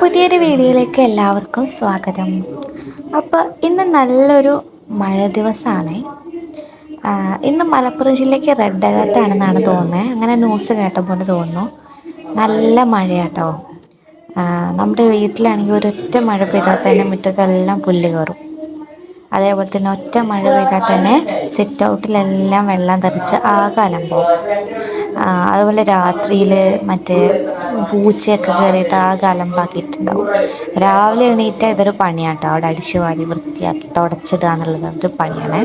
പുതിയൊരു വീഡിയോയിലേക്ക് എല്ലാവർക്കും സ്വാഗതം. അപ്പോൾ ഇന്ന് നല്ലൊരു മഴ ദിവസമാണ്. ഇന്ന് മലപ്പുറം ജില്ലയ്ക്ക് റെഡ് അലേർട്ട് ആണെന്നാണ് തോന്നുന്നത്. അങ്ങനെ ന്യൂസ് കേട്ട പോലെ തോന്നുന്നു. നല്ല മഴയാട്ടോ. നമ്മുടെ വീട്ടിലാണെങ്കിൽ ഒരൊറ്റ മഴ പെയ്താൽ തന്നെ മുറ്റത്തെല്ലാം പുല്ല് കയറും. അതേപോലെ തന്നെ ഒറ്റ മഴ പെയ്താൽ തന്നെ സിറ്റ് ഔട്ടിലെല്ലാം വെള്ളം തെറിച്ച് ആകെ അലമ്പാവും. അതുപോലെ രാത്രിയിൽ മറ്റേ പൂച്ചയൊക്കെ കയറിയിട്ട് ആകെ അലമ്പാക്കിയിട്ടുണ്ടാവും. രാവിലെ എണീറ്റാൽ ഇതൊരു പണിയാട്ടോ. അവിടെ അടിച്ചു വാരി വൃത്തിയാക്കി തുടച്ചിടുക എന്നുള്ളത് ഒരു പണിയാണ്.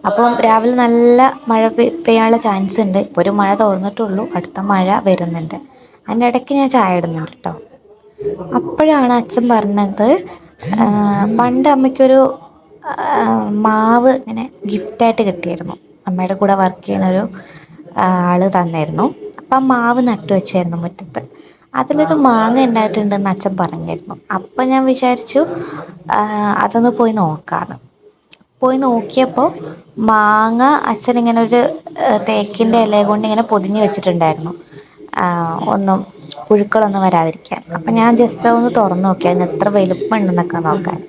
അപ്പം രാവിലെ നല്ല മഴ പെയ്യാനുള്ള ചാൻസ് ഉണ്ട്. ഇപ്പോൾ ഒരു മഴ തോർന്നിട്ടുള്ളൂ, അടുത്ത മഴ വരുന്നുണ്ട്. അതിൻ്റെ ഇടയ്ക്ക് ഞാൻ ചായ ഇടുന്നുണ്ട് കേട്ടോ. അപ്പോഴാണ് അച്ഛൻ പറഞ്ഞത്, പണ്ട് അമ്മയ്ക്കൊരു മാവ് ഇങ്ങനെ ഗിഫ്റ്റായിട്ട് കിട്ടിയിരുന്നു. അമ്മയുടെ കൂടെ വർക്ക് ചെയ്യുന്നൊരു ആൾ തന്നായിരുന്നു. അപ്പം മാവ് നട്ടു വെച്ചായിരുന്നു മുറ്റത്ത്. അതിലൊരു മാങ്ങ ഉണ്ടായിട്ടുണ്ടെന്ന് അച്ഛൻ പറഞ്ഞായിരുന്നു. അപ്പം ഞാൻ വിചാരിച്ചു അതൊന്ന് പോയി നോക്കാമെന്ന്. പോയി നോക്കിയപ്പോൾ മാങ്ങ അച്ഛനിങ്ങനെ ഒരു തേക്കിൻ്റെ ഇല കൊണ്ട് ഇങ്ങനെ പൊതിഞ്ഞ് വെച്ചിട്ടുണ്ടായിരുന്നു, ഒന്നും പുഴുക്കളൊന്നും വരാതിരിക്കാൻ. അപ്പം ഞാൻ ജസ്റ്റ് ഒന്ന് തുറന്നു നോക്കി അതിന് എത്ര വലുപ്പം ഉണ്ടെന്നൊക്കെ നോക്കാൻ.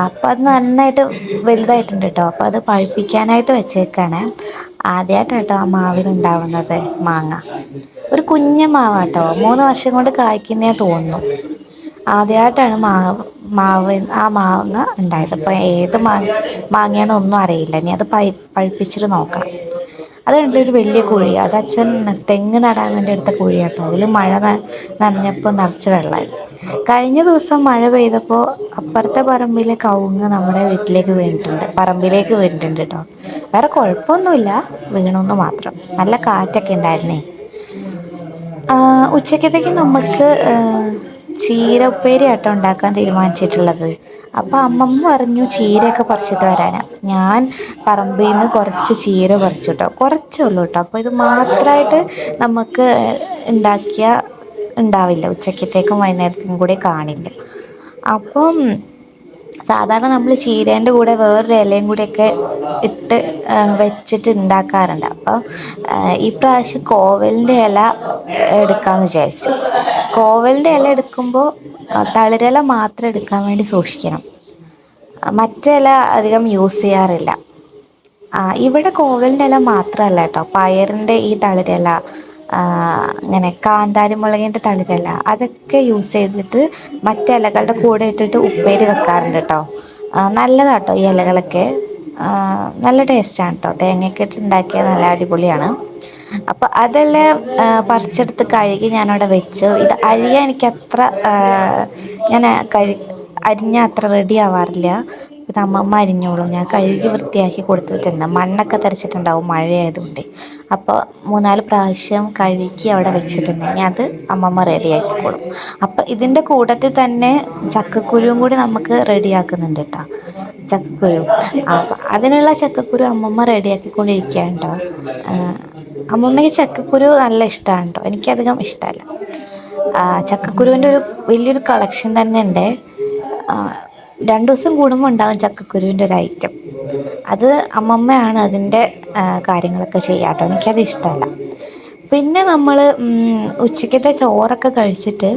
അപ്പം അത് നന്നായിട്ട് വലുതായിട്ടുണ്ട് കേട്ടോ. അപ്പം അത് പഴുപ്പിക്കാനായിട്ട് വെച്ചേക്കാണ്. ആദ്യമായിട്ടാണ് കേട്ടോ ആ മാവിനുണ്ടാവുന്നത് മാങ്ങ. ഒരു കുഞ്ഞ മാവാട്ടോ, 3 വർഷം കൊണ്ട് കായ്ക്കുന്നേ തോന്നുന്നു. ആദ്യമായിട്ടാണ് ആ മാങ്ങ ഉണ്ടായത്. അപ്പോൾ ഏത് മാങ്ങയാണോ ഒന്നും അറിയില്ല. ഇനി അത് പഴുപ്പിച്ചിട്ട് നോക്കണം. അത് കണ്ടില്ലേ, ഒരു വലിയ കുഴി. അത് അച്ഛൻ തെങ്ങ് നടാൻ വേണ്ടി എടുത്ത കുഴിയാട്ടോ. അതിൽ മഴ നനഞ്ഞപ്പോൾ നിറച്ച് വെള്ളമായി. കഴിഞ്ഞ ദിവസം മഴ പെയ്തപ്പോൾ അപ്പുറത്തെ പറമ്പിലെ കവുങ്ങ് നമ്മുടെ വീട്ടിലേക്ക് വീണിട്ടുണ്ട്, പറമ്പിലേക്ക് വീണിട്ടുണ്ട് കേട്ടോ. വേറെ കുഴപ്പമൊന്നുമില്ല, വീണമെന്ന് മാത്രം. നല്ല കാറ്റൊക്കെ ഉണ്ടായിരുന്നേ. ഉച്ചക്കത്തേക്ക് നമുക്ക് ചീര ഉപ്പേരി ആട്ടോ ഉണ്ടാക്കാൻ തീരുമാനിച്ചിട്ടുള്ളത്. അപ്പം അമ്മമ്മ പറഞ്ഞു ചീരയൊക്കെ പറിച്ചിട്ട് വരാനാണ്. ഞാൻ പറമ്പിൽ നിന്ന് കുറച്ച് ചീര പറിച്ചു കേട്ടോ. കുറച്ചേ ഉള്ളൂ കേട്ടോ. അപ്പോൾ ഇത് മാത്രമായിട്ട് നമുക്ക് ഉണ്ടാക്കിയാൽ ഉണ്ടാവില്ല, ഉച്ചക്കത്തേക്കും വൈകുന്നേരത്തേക്കും കൂടെ കാണില്ല. അപ്പം സാധാരണ നമ്മൾ ചീരേൻ്റെ കൂടെ വേറൊരു ഇലയും കൂടെയൊക്കെ ഇട്ട് വെച്ചിട്ട് ഉണ്ടാക്കാറുണ്ട്. അപ്പം ഈ പ്രാവശ്യം കോവലിൻ്റെ ഇല എടുക്കാമെന്ന് വിചാരിച്ചു. കോവലിൻ്റെ ഇല എടുക്കുമ്പോൾ തളിരില മാത്രം എടുക്കാൻ വേണ്ടി സൂക്ഷിക്കണം. മറ്റേ ഇല അധികം യൂസ് ചെയ്യാറില്ല. ഇവിടെ കോവലിൻ്റെ ഇല മാത്രമല്ല കേട്ടോ, പയറിൻ്റെ ഈ തളിരില, ഇങ്ങനെ കാന്താരി മുളകിൻ്റെ തളിരില, അതൊക്കെ യൂസ് ചെയ്തിട്ട് മറ്റേ ഇലകളുടെ കൂടെ ഇട്ടിട്ട് ഉപ്പേരി വെക്കാറുണ്ട് കേട്ടോ. നല്ലതാട്ടോ ഈ ഇലകളൊക്കെ. നല്ല ടേസ്റ്റാണ് കേട്ടോ. തേങ്ങയൊക്കെ ഇട്ട് ഉണ്ടാക്കിയാൽ നല്ല അടിപൊളിയാണ്. അപ്പം അതെല്ലാം പറിച്ചെടുത്ത് കഴുകി ഞാനവിടെ വെച്ചു. ഇത് അരിയാൻ എനിക്കത്ര ഞാൻ അരിഞ്ഞ അത്ര റെഡി ആവാറില്ല. ഇത് അമ്മമ്മ അരിഞ്ഞോളും. ഞാൻ കഴുകി വൃത്തിയാക്കി കൊടുത്തിട്ടുണ്ട്. മണ്ണൊക്കെ തെറിച്ചിട്ടുണ്ടാവും മഴയായതുകൊണ്ട്. അപ്പോൾ 3-4 പ്രാവശ്യം കഴുകി അവിടെ വെച്ചിട്ടുണ്ട്. ഇനി അത് അമ്മമ്മ റെഡിയാക്കിക്കോളും. അപ്പം ഇതിൻ്റെ കൂട്ടത്തിൽ തന്നെ ചക്കക്കുരുവും കൂടി നമുക്ക് റെഡിയാക്കുന്നുണ്ട് കേട്ടോ. ചക്കക്കുരു, അപ്പം അതിനുള്ള ചക്കക്കുരു അമ്മമ്മ റെഡിയാക്കിക്കൊണ്ടിരിക്കുകയാണ് കേട്ടോ. അമ്മമ്മയ്ക്ക് ചക്കക്കുരു നല്ല ഇഷ്ടമാണ് കേട്ടോ. എനിക്കധികം ഇഷ്ടമല്ല. ചക്കക്കുരുവിൻ്റെ ഒരു വലിയൊരു കളക്ഷൻ തന്നെ ഉണ്ട്. 2 ദിവസം കൂടുമ്പോൾ ഉണ്ടാകും ചക്കക്കുരുവിൻ്റെ ഒരു ഐറ്റം. അത് അമ്മമ്മയാണ് അതിൻ്റെ കാര്യങ്ങളൊക്കെ ചെയ്യുക കേട്ടോ. എനിക്കത് ഇഷ്ടമല്ല. പിന്നെ നമ്മൾ ഉച്ചക്കത്തെ ചോറൊക്കെ കഴിച്ചിട്ട്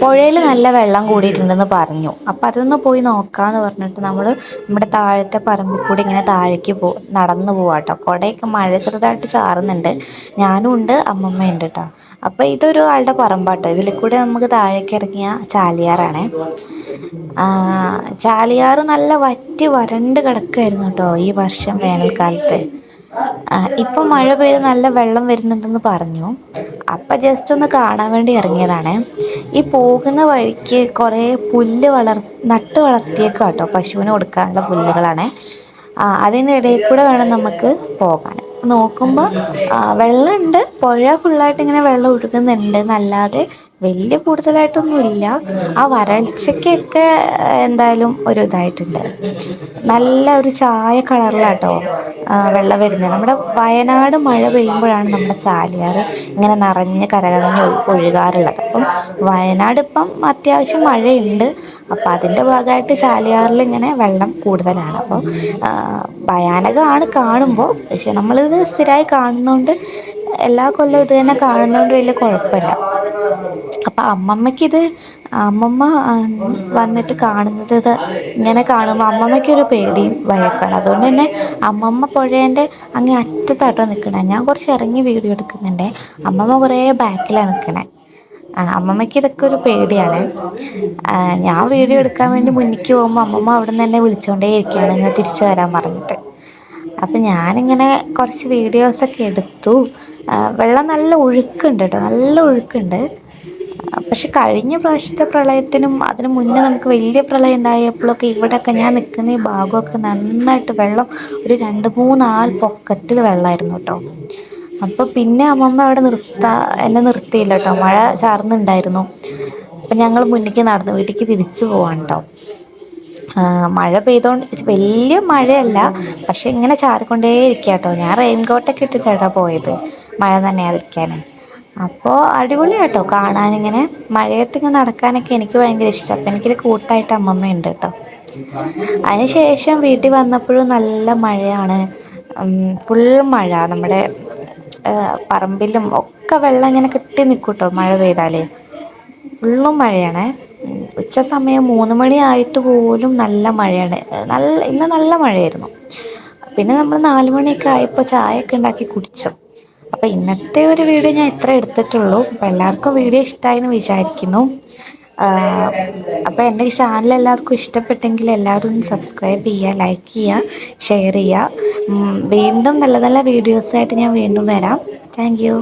പുഴയിൽ നല്ല വെള്ളം കൂടിയിട്ടുണ്ടെന്ന് പറഞ്ഞു. അപ്പം അതൊന്ന് പോയി നോക്കാമെന്ന് പറഞ്ഞിട്ട് നമ്മൾ നമ്മുടെ താഴത്തെ പറമ്പിൽ കൂടി ഇങ്ങനെ താഴേക്ക് നടന്നു പോവാം കേട്ടോ. കുടയൊക്കെ മഴ ചെറുതായിട്ട് ചാറുന്നുണ്ട്. ഞാനും ഉണ്ട്, അമ്മമ്മയുണ്ട് കേട്ടോ. അപ്പോൾ ഇതൊരു ആളുടെ പറമ്പാട്ടോ. ഇതിൽ കൂടെ നമുക്ക് താഴേക്ക് ഇറങ്ങിയ ചാലിയാറാണ്. ചാലിയാറ് നല്ല വറ്റി വരണ്ട് കിടക്കുമായിരുന്നു കേട്ടോ ഈ വർഷം വേനൽക്കാലത്ത്. ഇപ്പം മഴ പെയ്ത് നല്ല വെള്ളം വരുന്നുണ്ടെന്ന് പറഞ്ഞു. അപ്പം ജസ്റ്റ് ഒന്ന് കാണാൻ വേണ്ടി ഇറങ്ങിയതാണ്. ഈ പോകുന്ന വഴിക്ക് കുറേ പുല്ല് നട്ട് വളർത്തിയേക്കാം കേട്ടോ. പശുവിന് കൊടുക്കാനുള്ള പുല്ലുകളാണ്. അതിൻ്റെ ഇടയിൽ കൂടെ വേണം നമുക്ക് പോകാൻ. നോക്കുമ്പോൾ വെള്ളമുണ്ട്, പുഴ ഫുള്ളായിട്ട് ഇങ്ങനെ വെള്ളം ഒഴുകുന്നുണ്ട് എന്നല്ലാതെ വലിയ കൂടുതലായിട്ടൊന്നുമില്ല. ആ വരൾച്ചയ്ക്കൊക്കെ എന്തായാലും ഒരു ഇതായിട്ടുണ്ട്. നല്ല ഒരു ചായ കളറിലാട്ടോ വെള്ളം വരുന്നത്. നമ്മുടെ വയനാട് മഴ പെയ്യുമ്പോഴാണ് നമ്മുടെ ചാലിയാർ ഇങ്ങനെ നിറഞ്ഞ് കരകവിഞ്ഞ് ഒഴുകാറുള്ളത്. അപ്പം വയനാട് ഇപ്പം അത്യാവശ്യം മഴയുണ്ട്. അപ്പം അതിൻ്റെ ഭാഗമായിട്ട് ചാലിയാറിൽ ഇങ്ങനെ വെള്ളം കൂടുതലാണ്. അപ്പോൾ ഭയാനകമാണ് കാണുമ്പോൾ. പക്ഷെ നമ്മളിത് സ്ഥിരമായി കാണുന്നതുകൊണ്ട് എല്ലാ കൊല്ലവും ഇത് തന്നെ കാണുന്നതുകൊണ്ട് വലിയ കുഴപ്പമില്ല. അപ്പം അമ്മമ്മ വന്നിട്ട് കാണുന്നത് ഇങ്ങനെ കാണുമ്പോൾ അമ്മമ്മയ്ക്കൊരു പേടിയും ഭയമൊക്കെയാണ്. അതുകൊണ്ട് തന്നെ അമ്മമ്മ പുഴേൻ്റെ അങ്ങേ അറ്റത്താട്ടോ നിൽക്കണേ. ഞാൻ കുറച്ച് ഇറങ്ങി വീഡിയോ എടുക്കുന്നുണ്ടേ, അമ്മമ്മ കുറേ ബാക്കിലാണ് നിൽക്കണേ. അമ്മമ്മയ്ക്ക് ഇതൊക്കെ ഒരു പേടിയാണ്. ഞാൻ വീഡിയോ എടുക്കാൻ വേണ്ടി മുന്നിലേക്ക് പോകുമ്പോൾ അമ്മമ്മ അവിടെ നിന്ന് തന്നെ വിളിച്ചുകൊണ്ടേ ഇരിക്കുകയാണ്, ഇങ്ങനെ തിരിച്ചു വരാൻ പറഞ്ഞിട്ട്. അപ്പം ഞാനിങ്ങനെ കുറച്ച് വീഡിയോസൊക്കെ എടുത്തു. വെള്ളം നല്ല ഒഴുക്കുണ്ട് കേട്ടോ, നല്ല ഒഴുക്കുണ്ട്. പക്ഷെ കഴിഞ്ഞ പ്രാവശ്യത്തെ പ്രളയത്തിനും അതിന് മുന്നേ നമുക്ക് വലിയ പ്രളയം ഉണ്ടായപ്പോഴൊക്കെ ഇവിടെയൊക്കെ ഞാൻ നിൽക്കുന്ന ഈ ഭാഗമൊക്കെ നന്നായിട്ട് വെള്ളം ഒരു 2-3 ആൾ പൊക്കത്തിൽ വെള്ളമായിരുന്നു കേട്ടോ. അപ്പോൾ പിന്നെ അമ്മമ്മ അവിടെ എന്നെ നിർത്തിയില്ല കേട്ടോ. മഴ ചാറുന്നുണ്ടായിരുന്നു. അപ്പം ഞങ്ങൾ മുന്നിലേക്ക് നടന്നു വീട്ടിലേക്ക് തിരിച്ചു പോവാണ് കേട്ടോ. മഴ പെയ്തോണ്ട് വലിയ മഴയല്ല, പക്ഷെ ഇങ്ങനെ ചാറിക്കൊണ്ടേ ഇരിക്കുക കേട്ടോ. ഞാൻ റെയിൻകോട്ടൊക്കെ ഇട്ടിട്ടാണ് പോയത് മഴ നനയാതിരിക്കാൻ. അപ്പോൾ അടിപൊളിയാട്ടോ കാണാനിങ്ങനെ മഴയത്ത് ഇങ്ങനെ നടക്കാനൊക്കെ എനിക്ക് ഭയങ്കര ഇഷ്ടം. അപ്പം എനിക്കൊരു കൂട്ടായിട്ട് അമ്മമ്മയുണ്ട് കേട്ടോ. അതിന് ശേഷം വീട്ടിൽ വന്നപ്പോഴും നല്ല മഴയാണ്. ഫുൾ മഴ, നമ്മുടെ പറമ്പിലും ഒക്കെ വെള്ളം ഇങ്ങനെ കെട്ടി നിൽക്കും കേട്ടോ മഴ പെയ്താൽ. ഫുള്ളും മഴയാണ്. ഉച്ച സമയം 3 മണി ആയിട്ട് പോലും നല്ല മഴയാണ്. ഇന്ന് നല്ല മഴയായിരുന്നു. പിന്നെ നമ്മൾ 4 മണിയൊക്കെ ആയപ്പോൾ ചായയൊക്കെ ഉണ്ടാക്കി കുടിച്ചു. അപ്പോൾ ഇന്നത്തെ ഒരു വീഡിയോ ഞാൻ ഇത്ര എടുത്തിട്ടുള്ളൂ. അപ്പോൾ എല്ലാവർക്കും വീഡിയോ ഇഷ്ടമായി എന്ന് വിചാരിക്കുന്നു. അപ്പോൾ എൻ്റെ ഈ ചാനൽ എല്ലാവർക്കും ഇഷ്ടപ്പെട്ടെങ്കിൽ എല്ലാവരും സബ്സ്ക്രൈബ് ചെയ്യുക, ലൈക്ക് ചെയ്യുക, ഷെയർ ചെയ്യുക. വീണ്ടും നല്ല നല്ല വീഡിയോസായിട്ട് ഞാൻ വീണ്ടും വരാം. Thank you.